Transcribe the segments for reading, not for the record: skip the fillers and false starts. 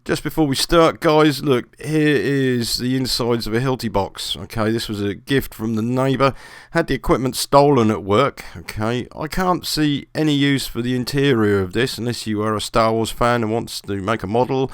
Just before we start, guys, look, here is the insides of a Hilti box. Okay, this was a gift from the neighbour. Had the equipment stolen at work. Okay, I can't see any use for the interior of this unless you are a Star Wars fan and wants to make a model.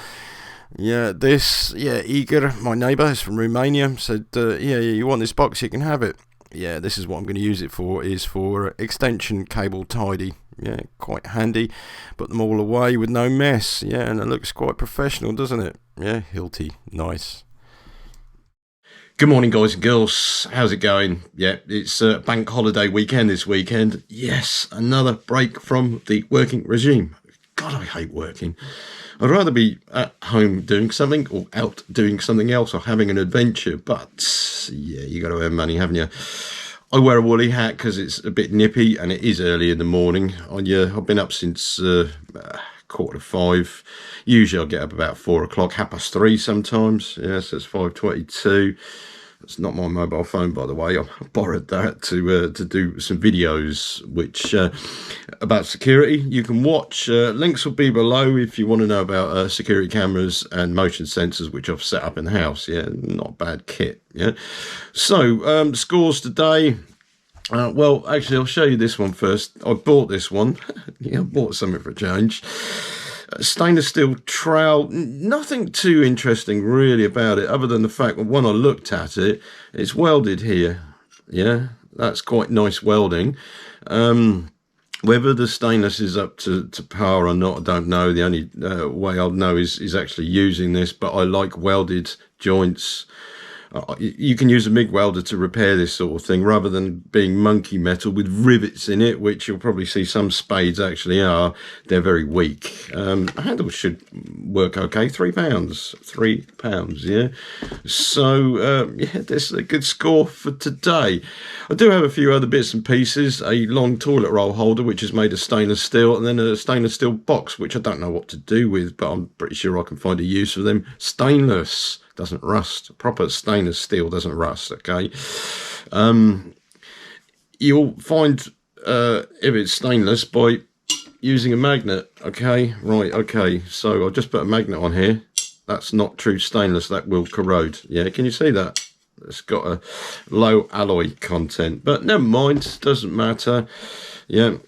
Igor, my neighbour, is from Romania, said, you want this box, you can have it. Yeah, this is what I'm going to use it for, is for extension cable tidy. Yeah, quite handy. Put them all away with no mess. Yeah, and it looks quite professional, doesn't it? Yeah, Hilti, nice. Good morning, guys and girls. How's it going? Yeah, it's bank holiday weekend this weekend. Yes, another break from the working regime. God, I hate working. I'd rather be at home doing something or out doing something else or having an adventure. But, yeah, you got to earn money, haven't you? I wear a woolly hat because it's a bit nippy and it is early in the morning. I've been up since 4:45. Usually I get up about 4 o'clock, 3:30 sometimes. Yes, it's 5:22. It's not my mobile phone, by the way. I borrowed that to do some videos which about security. You can watch. Links will be below if you want to know about security cameras and motion sensors, which I've set up in the house. Yeah, not bad kit. Yeah. So scores today. Well, actually, I'll show you this one first. I bought this one. I bought something for a change. Stainless steel trowel, nothing too interesting really about it, other than the fact that when I looked at it, it's welded here. Yeah, that's quite nice welding. Whether the stainless is up to par or not, I don't know. The only way I'll know is actually using this, but I like welded joints. You can use a MIG welder to repair this sort of thing rather than being monkey metal with rivets in it, which you'll probably see some spades actually are. They're very weak. Handles should work okay. £3, yeah. So, this is a good score for today. I do have a few other bits and pieces. A long toilet roll holder, which is made of stainless steel, and then a stainless steel box, which I don't know what to do with, but I'm pretty sure I can find a use for them. Stainless. Doesn't rust. Proper stainless steel doesn't rust. Okay. You'll find if it's stainless by using a magnet. Okay. Right. Okay. So I'll just put a magnet on here. That's not true stainless. That will corrode. Yeah. Can you see that? It's got a low alloy content, but never mind. Doesn't matter. Yeah.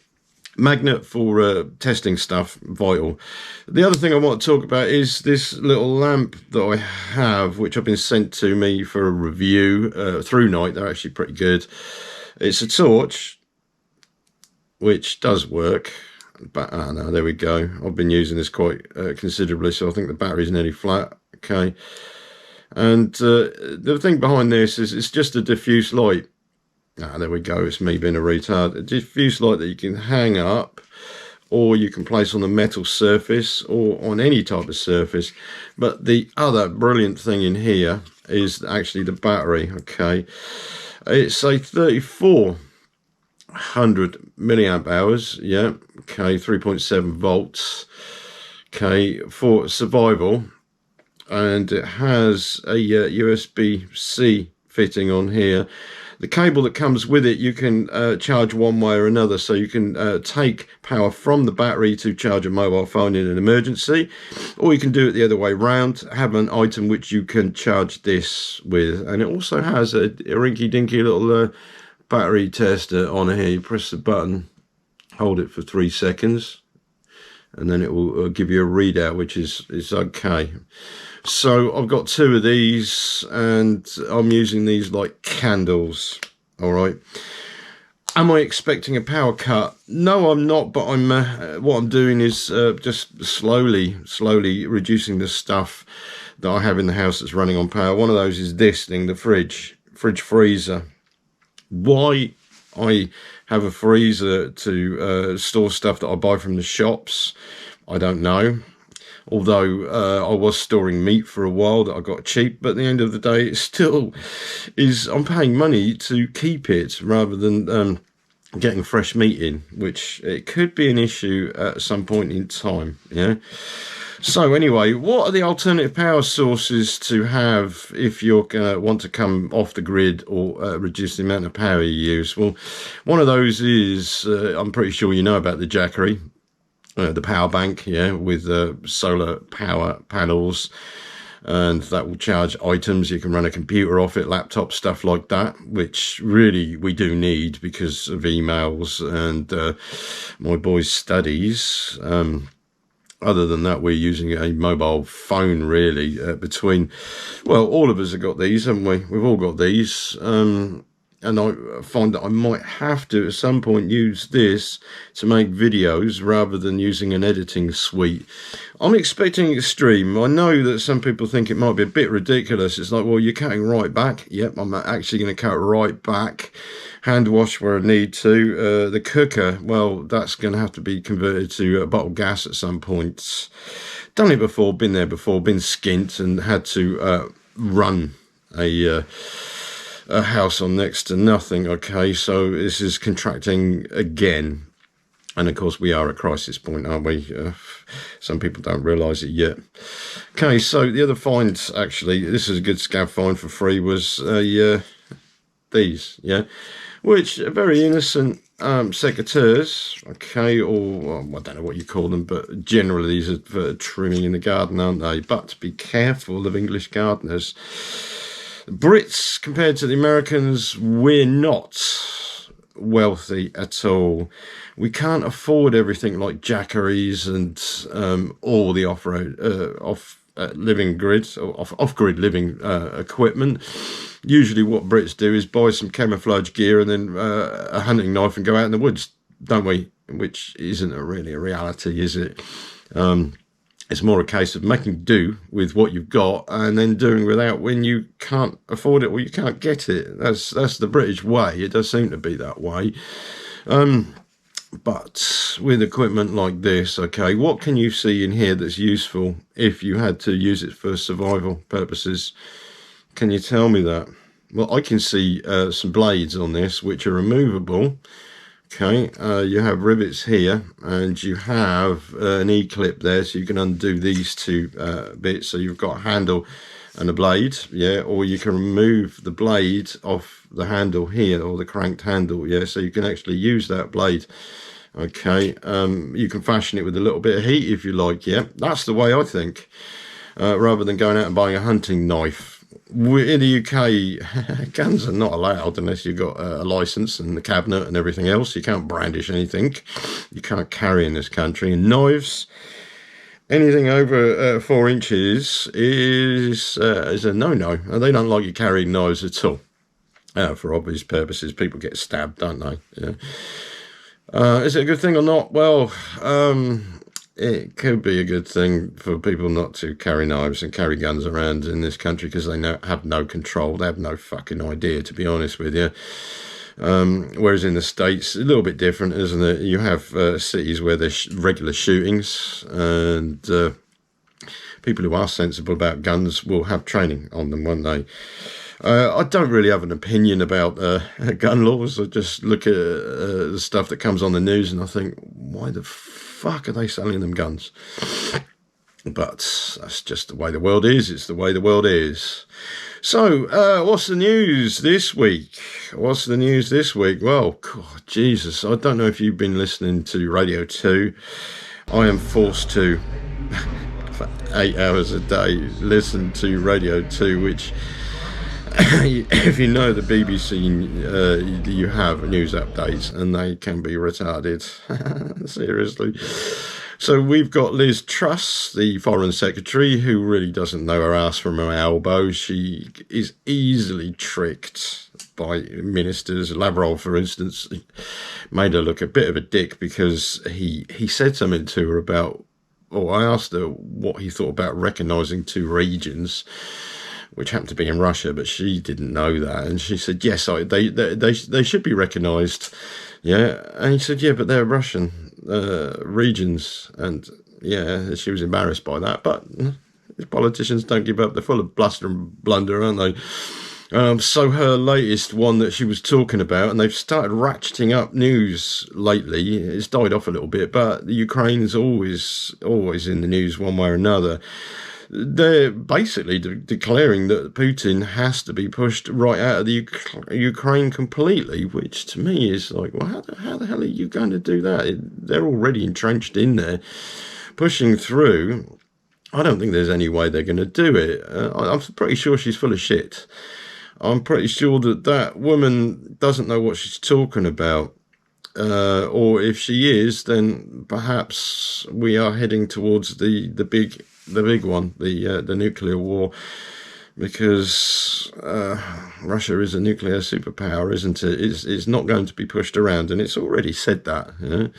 Magnet for testing stuff, vital. The other thing I want to talk about is this little lamp that I have, which I've been sent to me for a review through Night. They're actually pretty good. It's a torch, which does work, but no, there we go. I've been using this quite considerably, so I think the battery's nearly flat. Okay, and the thing behind this is it's just a diffuse light. There we go. It's me being a retard. A diffuse light that you can hang up, or you can place on a metal surface, or on any type of surface. But the other brilliant thing in here is actually the battery. Okay, it's a 3400 milliamp hours. Yeah. Okay, 3.7 volts. Okay, for survival, and it has a USB-C fitting on here. The cable that comes with it, you can charge one way or another. So you can take power from the battery to charge a mobile phone in an emergency, or you can do it the other way round, have an item which you can charge this with. And it also has a rinky-dinky little battery tester on here. You press the button, hold it for 3 seconds, and then it will give you a readout, which is okay. So I've got 2 of these, and I'm using these like candles. All right. Am I expecting a power cut? No, I'm not. But I'm what I'm doing is just slowly reducing the stuff that I have in the house that's running on power. One of those is this thing, the fridge freezer. Why I have a freezer to store stuff that I buy from the shops, I don't know. Although I was storing meat for a while that I got cheap, but at the end of the day, it still is, I'm paying money to keep it rather than getting fresh meat in, which it could be an issue at some point in time. Yeah. So anyway, what are the alternative power sources to have if you're going to want to come off the grid or reduce the amount of power you use? Well, one of those is, I'm pretty sure you know about the Jackery. the power bank, yeah, with solar power panels, and that will charge items. You can run a computer off it, laptop, stuff like that, which really we do need because of emails and my boy's studies. Other than that, we're using a mobile phone, really, well, all of us have got these, haven't we? We've all got these. And I find that I might have to, at some point, use this to make videos rather than using an editing suite. I'm expecting extreme. I know that some people think it might be a bit ridiculous. It's like, well, you're cutting right back. Yep, I'm actually going to cut right back. Hand wash where I need to. The cooker, well, that's going to have to be converted to bottled gas at some point. Done it before, been there before, been skint and had to run a house on next to nothing. Okay, so this is contracting again, and of course we are at crisis point, aren't we? Some people don't realise it yet. Okay, so the other find, actually, this is a good scav find for free, was these, yeah, which are very innocent secateurs, okay, or well, I don't know what you call them, but generally these are for trimming in the garden, aren't they? But be careful of English gardeners. Brits, compared to the Americans, we're not wealthy at all. We can't afford everything like jackeries and all the off-grid living equipment. Usually what Brits do is buy some camouflage gear and then a hunting knife and go out in the woods, don't we? Which isn't really a reality, is it? It's more a case of making do with what you've got and then doing without when you can't afford it or you can't get it. That's the British way. It does seem to be that way. But with equipment like this, okay, what can you see in here that's useful if you had to use it for survival purposes? Can you tell me that? Well, I can see some blades on this which are removable. Okay, you have rivets here, and you have an E-clip there, so you can undo these two bits. So you've got a handle and a blade, yeah, or you can remove the blade off the handle here, or the cranked handle, yeah, so you can actually use that blade. Okay, you can fashion it with a little bit of heat if you like, yeah. That's the way I think, rather than going out and buying a hunting knife. In the UK, guns are not allowed unless you've got a license and the cabinet and everything else. You can't brandish anything. You can't carry in this country. And knives, anything over 4 inches is a no-no. They don't like you carrying knives at all. For obvious purposes, people get stabbed, don't they? Yeah. Is it a good thing or not? Well, it could be a good thing for people not to carry knives and carry guns around in this country because they have no control. They have no fucking idea, to be honest with you. Whereas in the States, a little bit different, isn't it? You have cities where there's regular shootings, and people who are sensible about guns will have training on them, won't they? I don't really have an opinion about gun laws. I just look at the stuff that comes on the news and I think, why the fuck are they selling them guns? But that's just the way the world is. It's the way the world is. So, what's the news this week? What's the news this week? Well, God, Jesus, I don't know if you've been listening to Radio 2. I am forced to, for 8 hours a day, listen to Radio 2, which... if you know the BBC, you have news updates and they can be retarded. Seriously. So we've got Liz Truss, the Foreign Secretary, who really doesn't know her ass from her elbow. She is easily tricked by ministers. Lavrov, for instance, made her look a bit of a dick because he said something to her about, or I asked her what he thought about recognising 2 regions, which happened to be in Russia, but she didn't know that. And she said, yes, they should be recognised. Yeah. And he said, yeah, but they're Russian regions. And yeah, she was embarrassed by that. But politicians don't give up. They're full of bluster and blunder, aren't they? So her latest one that she was talking about, and they've started ratcheting up news lately. It's died off a little bit, but the Ukraine's always in the news one way or another. they're basically declaring that Putin has to be pushed right out of the Ukraine completely, which to me is like, well, how the hell are you going to do that? They're already entrenched in there, pushing through. I don't think there's any way they're going to do it. I'm pretty sure she's full of shit. I'm pretty sure that woman doesn't know what she's talking about. Or if she is, then perhaps we are heading towards the big one, the nuclear war, because Russia is a nuclear superpower, isn't it? It's not going to be pushed around, and it's already said that. You know?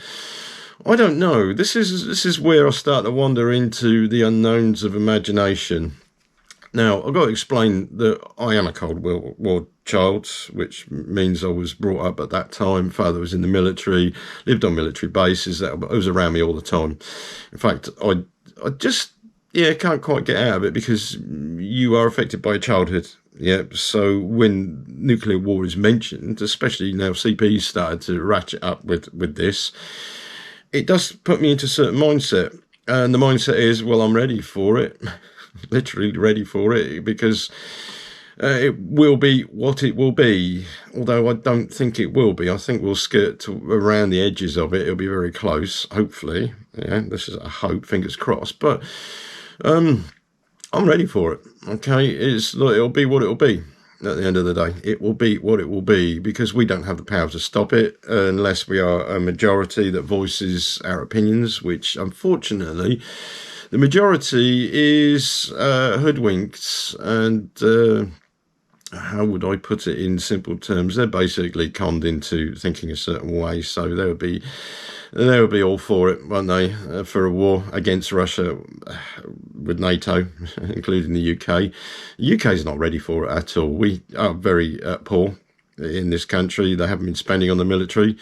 I don't know. This is where I start to wander into the unknowns of imagination. Now, I've got to explain that I am a Cold War child, which means I was brought up at that time. Father was in the military, lived on military bases. That was around me all the time. In fact, I just, can't quite get out of it, because you are affected by childhood. Yeah, so when nuclear war is mentioned, especially now CP's started to ratchet up with this, it does put me into a certain mindset. And the mindset is, well, I'm ready for it. Literally ready for it, because it will be what it will be, although I don't think it will be. I think we'll skirt around the edges of it. It'll be very close, hopefully. Yeah, this is a hope, fingers crossed. But I'm ready for it. Okay, it'll be what it'll be. At the end of the day, it will be what it will be, because we don't have the power to stop it unless we are a majority that voices our opinions, which unfortunately the majority is hoodwinked, and how would I put it in simple terms? They're basically conned into thinking a certain way. So they would be all for it, won't they? For a war against Russia with NATO, including the UK. The UK is not ready for it at all. We are very poor in this country. They haven't been spending on the military.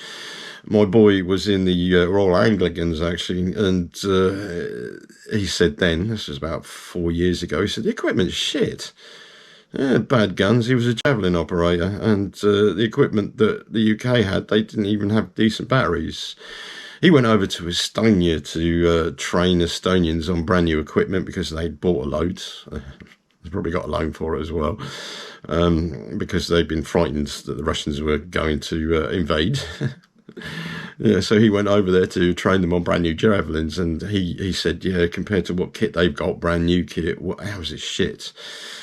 My boy was in the Royal Anglicans, actually, and he said then, this was about 4 years ago, he said, the equipment's shit. Yeah, bad guns. He was a javelin operator, and the equipment that the UK had, they didn't even have decent batteries. He went over to Estonia to train Estonians on brand new equipment, because they'd bought a load. They probably got a loan for it as well, because they'd been frightened that the Russians were going to invade. Yeah, so he went over there to train them on brand new javelins, and he said, yeah, compared to what kit they've got, brand new kit, how is it shit?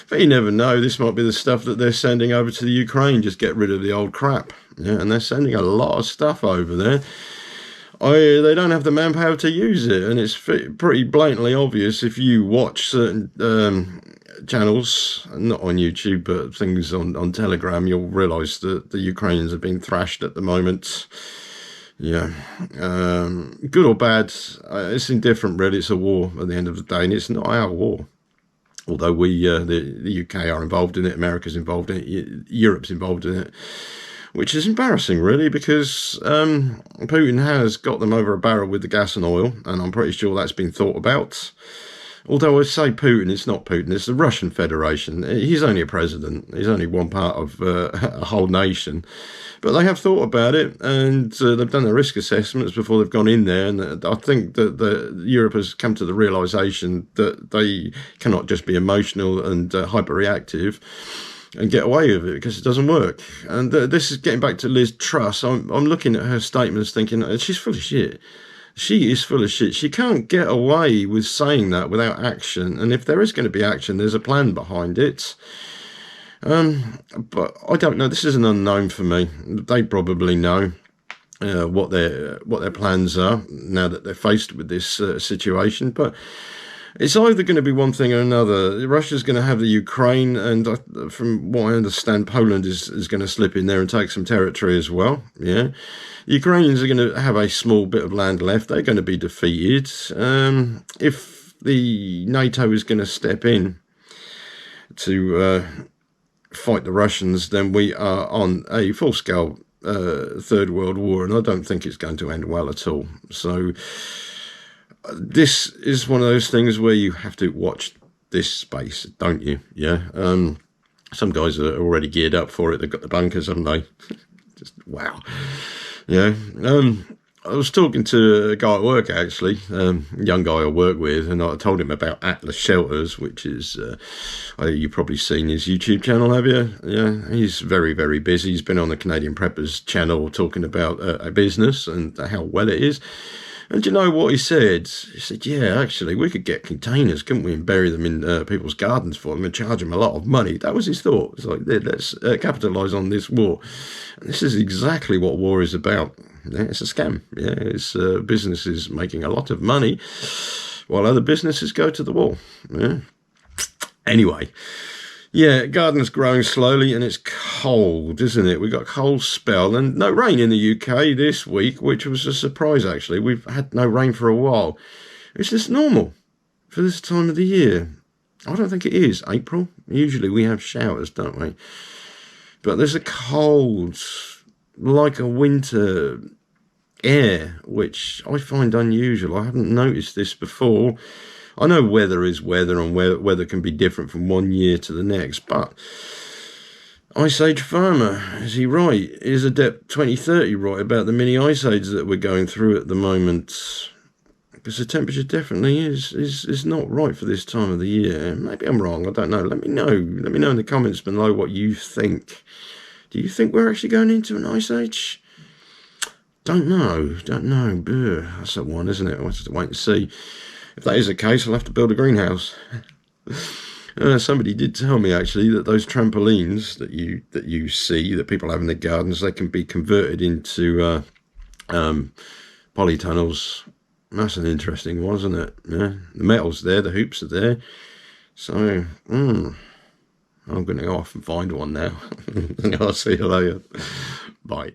But you never know, this might be the stuff that they're sending over to the Ukraine, just get rid of the old crap. Yeah, and they're sending a lot of stuff over there. They don't have the manpower to use it, and it's pretty blatantly obvious if you watch certain channels, not on YouTube, but things on Telegram, you'll realise that the Ukrainians have been thrashed at the moment. Yeah, good or bad, it's indifferent really. It's a war at the end of the day, and it's not our war. Although the UK are involved in it, America's involved in it, Europe's involved in it, which is embarrassing really, because Putin has got them over a barrel with the gas and oil, and I'm pretty sure that's been thought about. Although I say Putin, it's not Putin, it's the Russian Federation. He's only a president. He's only one part of a whole nation. But they have thought about it, and they've done their risk assessments before they've gone in there. And I think that Europe has come to the realisation that they cannot just be emotional and hyper-reactive and get away with it, because it doesn't work. And this is getting back to Liz Truss. I'm looking at her statements thinking, she's full of shit. She is full of shit. She can't get away with saying that without action. And if there is going to be action, there's a plan behind it. But I don't know. This is an unknown for me. They probably know what their plans are now that they're faced with this situation. But it's either going to be one thing or another. Russia's going to have the Ukraine, and from what I understand, Poland is going to slip in there and take some territory as well. Yeah. The Ukrainians are going to have a small bit of land left. They're going to be defeated. If the NATO is going to step in to fight the Russians, then we are on a full-scale Third World War, and I don't think it's going to end well at all. So this is one of those things where you have to watch this space, don't you? Yeah. Some guys are already geared up for it. They've got the bunkers, haven't they? Just wow. Yeah. I was talking to a guy at work, actually, a young guy I work with, and I told him about Atlas Shelters, which is, you've probably seen his YouTube channel, have you? Yeah, he's very, very busy. He's been on the Canadian Preppers channel talking about a business and how well it is. And do you know what he said? He said, yeah, actually, we could get containers, couldn't we, and bury them in people's gardens for them and charge them a lot of money. That was his thought. It's like, let's capitalise on this war. And this is exactly what war is about. Yeah, it's a scam. Yeah, it's businesses making a lot of money while other businesses go to the war. Yeah. Anyway, yeah, garden's growing slowly and it's cold, isn't it? We've got a cold spell and no rain in the UK this week, which was a surprise, actually. We've had no rain for a while. Is this normal for this time of the year? I don't think it is. April. Usually we have showers, don't we? But there's a cold, like a winter air, which I find unusual. I haven't noticed this before. I know weather is weather and weather can be different from one year to the next, but Ice Age Farmer, is he right? Is Adept 2030 right about the mini ice age that we're going through at the moment? Because the temperature definitely is not right for this time of the year. Maybe I'm wrong, I don't know. Let me know. Let me know in the comments below what you think. Do you think we're actually going into an ice age? Don't know. That's the one, isn't it? I'll have to wait and see. If that is the case, I'll have to build a greenhouse. Somebody did tell me, actually, that those trampolines that you see, that people have in their gardens, they can be converted into polytunnels. That's an interesting one, isn't it? Yeah, the metal's there, the hoops are there. So, I'm going to go off and find one now. I'll see you later. Bye.